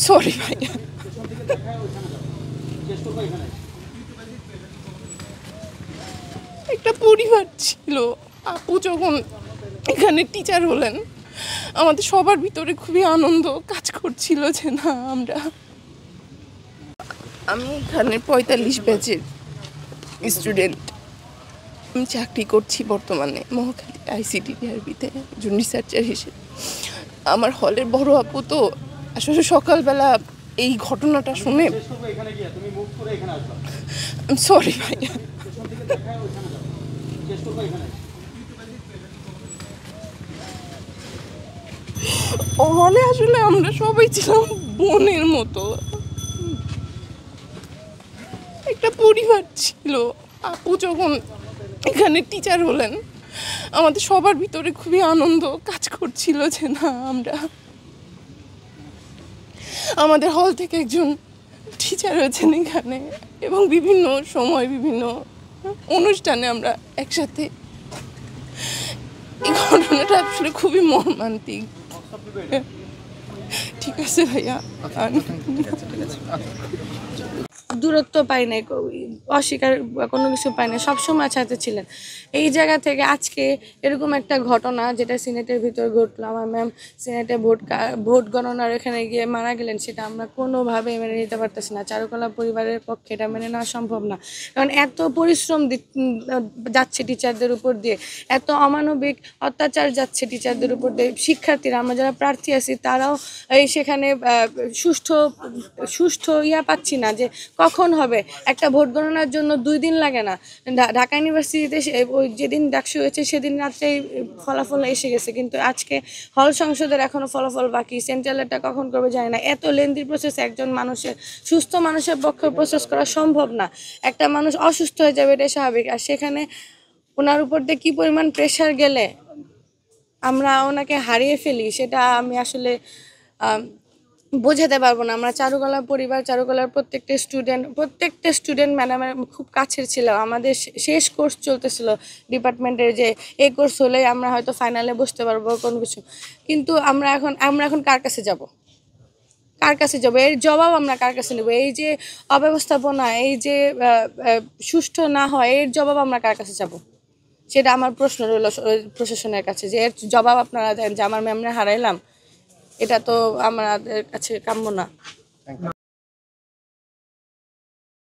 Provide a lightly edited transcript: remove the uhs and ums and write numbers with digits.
Sorry ভাইয়া, একটা পরিবার ছিল। আপু যখন এখানে টিচার হলেন আমাদের সবার ভিতরে খুবই আনন্দ কাজ করছিল যে না আমি এখানে 45 ব্যাচের স্টুডেন্ট। আমি চাকরি করছি বর্তমানে মহাখালী ICT DRB-তে একজন রিসার্চার হিসেবে। আমার হলের বড় আপু তো আসলে সকালবেলা এই ঘটনাটা শুনে সরি ভাইয়া, হলে আসলে আমরা সবাই ছিলাম বোনের মতো, একটা পরিবার ছিল। আপু যখন এখানে টিচার হলেন আমাদের সবার ভিতরে খুবই আনন্দ কাজ করছিল যে না আমাদের হল থেকে একজন টিচার হয়েছেন এখানে, এবং বিভিন্ন সময় বিভিন্ন অনুষ্ঠানে আমরা একসাথে। এই ঘটনাটা আসলে খুবই মর্মান্তিক। ঠিক আছে ভাইয়া, দূরত্ব পাই নাই, অস্বীকার কোনো কিছু পাই নাই, সবসময় সাথে ছিলেন। এই জায়গা থেকে আজকে এরকম একটা ঘটনা যেটা সিনেটের ভিতর ঘটলো, আমার ম্যাম সিনেটে ভোট গণনার এখানে গিয়ে মারা গেলেন, সেটা আমরা কোনোভাবে মেনে নিতে পারতেছি না। চারুকলা পরিবারের পক্ষে এটা মেনে নেওয়া সম্ভব না, কারণ এত পরিশ্রম যাচ্ছে টিচারদের উপর দিয়ে, এত অমানবিক অত্যাচার যাচ্ছে টিচারদের উপর দিয়ে। শিক্ষার্থীরা, আমরা যারা প্রার্থী আছি তারাও এই সেখানে সুষ্ঠু পাচ্ছি না যে কখন হবে। একটা ভোট গণনার জন্য 2 দিন লাগে না। ঢাকা ইউনিভার্সিটিতে ওই যেদিন ডাকসু হয়েছে সেদিন রাত্রেই ফলাফল এসে গেছে, কিন্তু আজকে হল সংসদের এখনও ফলাফল বাকি। সেন্ট্রালেরটা কখন করবে জানি না। এত লেন্দি প্রসেস একজন মানুষের, সুস্থ মানুষের পক্ষে প্রসেস করা সম্ভব না। একটা মানুষ অসুস্থ হয়ে যাবে, এটা স্বাভাবিক। আর সেখানে ওনার উপর দিয়ে কী পরিমাণ প্রেশার গেলে আমরা ওনাকে হারিয়ে ফেলি, সেটা আমি আসলে বোঝাতে পারবো না। আমরা চারুকলা পরিবার, চারুকলার প্রত্যেকটা স্টুডেন্ট ম্যাডামের খুব কাছের ছিল। আমাদের শেষ কোর্স চলতেছিল ডিপার্টমেন্টের, যে এই কোর্স হলেই আমরা হয়তো ফাইনালে বসতে পারবো কোনো কিছু। কিন্তু আমরা এখন কার কাছে যাব? এর জবাব আমরা কার কাছে নেব? এই যে অব্যবস্থাপনা, এই যে সুষ্ঠু না হয়, এর জবাব আমরা কার কাছে যাব? সেটা আমার প্রশ্ন রইল প্রশাসনের কাছে, যে এর জবাব আপনারা দেন যে আমার ম্যামরা হারাইলাম। এটা তো আমাদের কাছে কাম্য না।